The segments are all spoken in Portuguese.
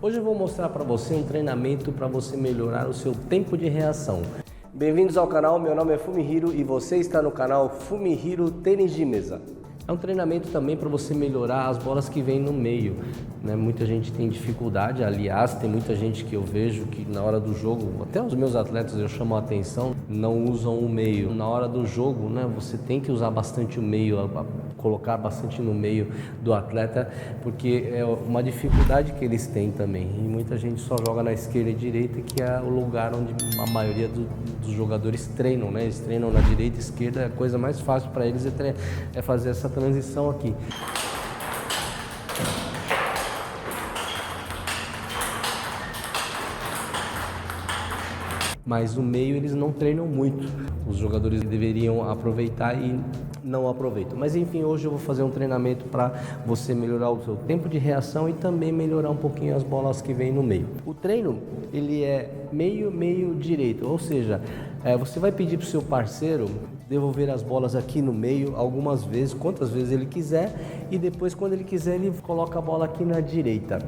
Hoje eu vou mostrar para você um treinamento para você melhorar o seu tempo de reação. Bem-vindos ao canal, meu nome é Fumihiro e você está no canal Fumihiro Tênis de Mesa. É um treinamento também para você melhorar as bolas que vêm no meio, né? Muita gente tem dificuldade, aliás, tem muita gente que eu vejo que na hora do jogo, até os meus atletas eu chamo a atenção, não usam o meio. Na hora do jogo, né, você tem que usar bastante o meio, colocar bastante no meio do atleta, porque é uma dificuldade que eles têm também. E muita gente só joga na esquerda e direita, que é o lugar onde a maioria dos jogadores treinam, né? Eles treinam na direita e esquerda, a coisa mais fácil para eles é fazer essa transição aqui. Mas no meio eles não treinam muito. Os jogadores deveriam aproveitar e não aproveitam. Mas enfim, hoje eu vou fazer um treinamento para você melhorar o seu tempo de reação e também melhorar um pouquinho as bolas que vêm no meio. O treino, ele é meio direito, ou seja, você vai pedir para o seu parceiro devolver as bolas aqui no meio algumas vezes, quantas vezes ele quiser, e depois quando ele quiser ele coloca a bola aqui na direita.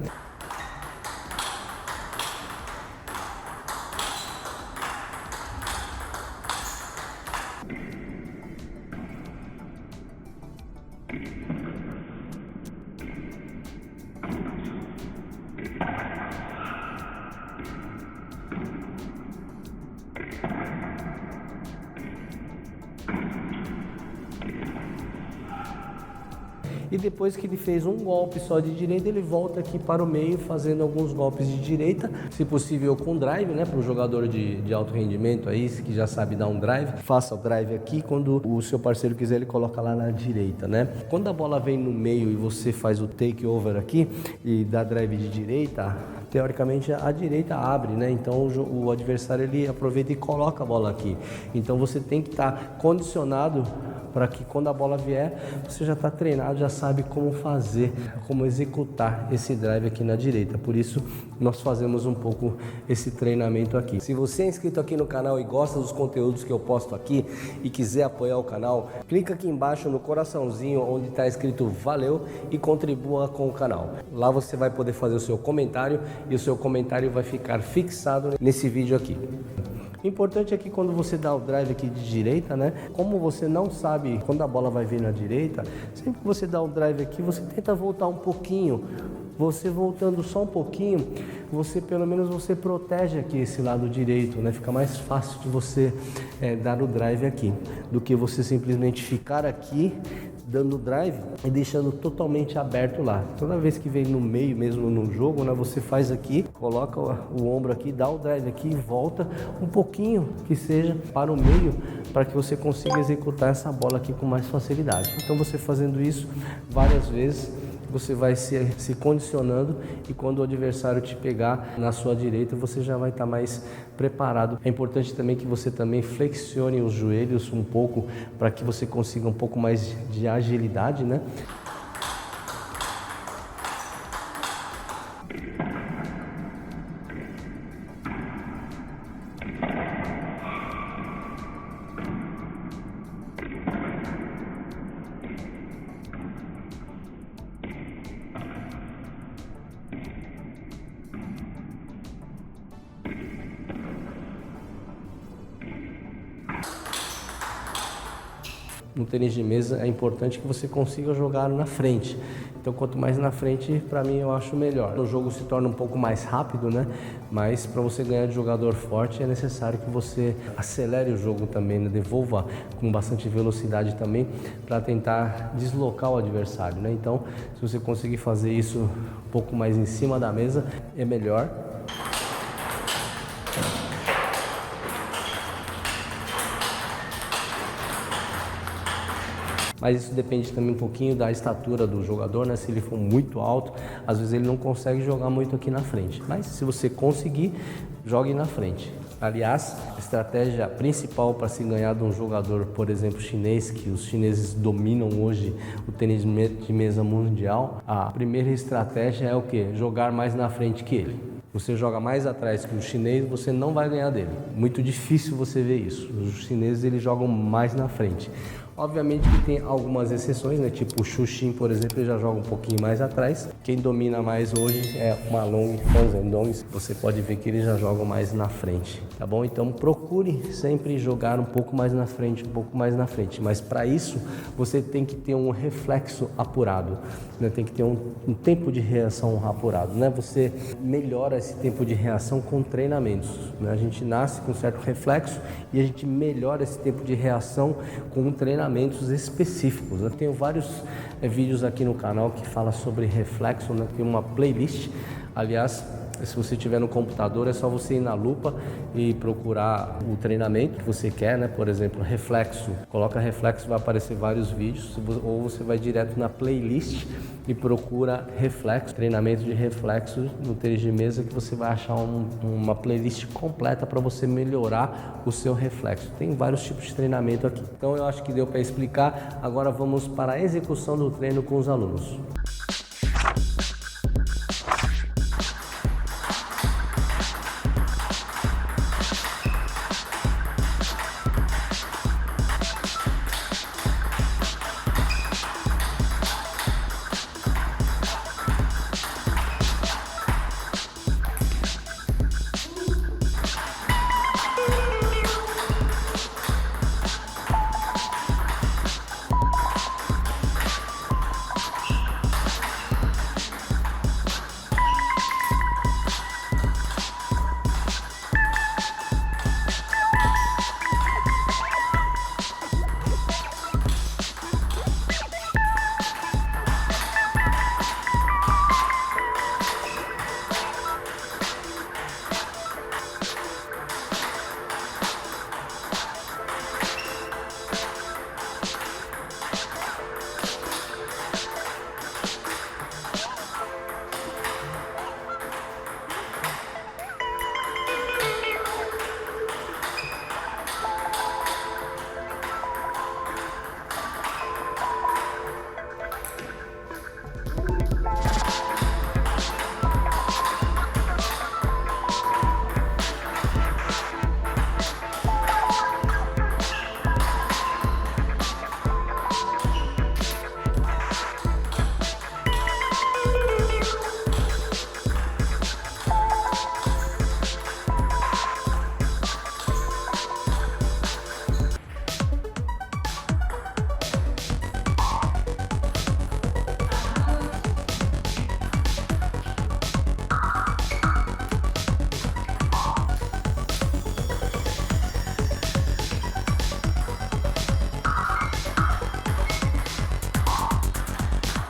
E depois que ele fez um golpe só de direita, ele volta aqui para o meio fazendo alguns golpes de direita, se possível com drive, né? Para o jogador de alto rendimento aí, que já sabe dar um drive, faça o drive aqui, quando o seu parceiro quiser ele coloca lá na direita, né? Quando a bola vem no meio e você faz o take over aqui e dá drive de direita, teoricamente a direita abre, né? Então o adversário ele aproveita e coloca a bola aqui. Então você tem que estar condicionado para que quando a bola vier, você já está treinado, já sabe como fazer, como executar esse drive aqui na direita. Por isso, nós fazemos um pouco esse treinamento aqui. Se você é inscrito aqui no canal e gosta dos conteúdos que eu posto aqui e quiser apoiar o canal, clica aqui embaixo no coraçãozinho onde está escrito valeu e contribua com o canal. Lá você vai poder fazer o seu comentário e o seu comentário vai ficar fixado nesse vídeo aqui. O importante é que quando você dá o drive aqui de direita, né? Como você não sabe quando a bola vai vir na direita, sempre que você dá o drive aqui, você tenta voltar um pouquinho. Você voltando só um pouquinho, pelo menos você protege aqui esse lado direito, né? Fica mais fácil de você dar o drive aqui, do que você simplesmente ficar aqui dando drive e deixando totalmente aberto lá. Toda vez que vem no meio mesmo no jogo, né, você faz aqui, coloca o ombro aqui, dá o drive aqui e volta um pouquinho que seja para o meio, para que você consiga executar essa bola aqui com mais facilidade. Então você fazendo isso várias vezes, você vai se condicionando e quando o adversário te pegar na sua direita, você já vai estar mais preparado. É importante também que você também flexione os joelhos um pouco para que você consiga um pouco mais de agilidade, né? No tênis de mesa é importante que você consiga jogar na frente. Então quanto mais na frente, para mim eu acho melhor. O jogo se torna um pouco mais rápido, né? Mas para você ganhar de jogador forte é necessário que você acelere o jogo também, né? Devolva com bastante velocidade também para tentar deslocar o adversário, né? Então se você conseguir fazer isso um pouco mais em cima da mesa, é melhor. Mas isso depende também um pouquinho da estatura do jogador, né? Se ele for muito alto, às vezes ele não consegue jogar muito aqui na frente. Mas se você conseguir, jogue na frente. Aliás, a estratégia principal para se ganhar de um jogador, por exemplo, chinês, que os chineses dominam hoje o tênis de mesa mundial, a primeira estratégia é o quê? Jogar mais na frente que ele. Você joga mais atrás que o chinês, você não vai ganhar dele. Muito difícil você ver isso. Os chineses eles jogam mais na frente. Obviamente que tem algumas exceções, né? Tipo o Xuxin, por exemplo, ele já joga um pouquinho mais atrás. Quem domina mais hoje é o Malong, Fanzendong. Você pode ver que eles já jogam mais na frente, tá bom? Então procure sempre jogar um pouco mais na frente, um pouco mais na frente. Mas para isso você tem que ter um reflexo apurado, né? Tem que ter um tempo de reação apurado, né? Você melhora esse tempo de reação com treinamentos, né? A gente nasce com um certo reflexo e a gente melhora esse tempo de reação com treinamentos específicos. Eu tenho vários vídeos aqui no canal que fala sobre reflexo, né? Tem uma playlist, aliás, se você tiver no computador é só você ir na lupa e procurar o treinamento que você quer, né? Por exemplo, reflexo, coloca reflexo, vai aparecer vários vídeos, ou você vai direto na playlist e procura reflexo, treinamento de reflexo no tênis de mesa, que você vai achar uma playlist completa para você melhorar o seu reflexo. Tem vários tipos de treinamento aqui. Então eu acho que deu para explicar. Agora vamos para a execução do treino com os alunos.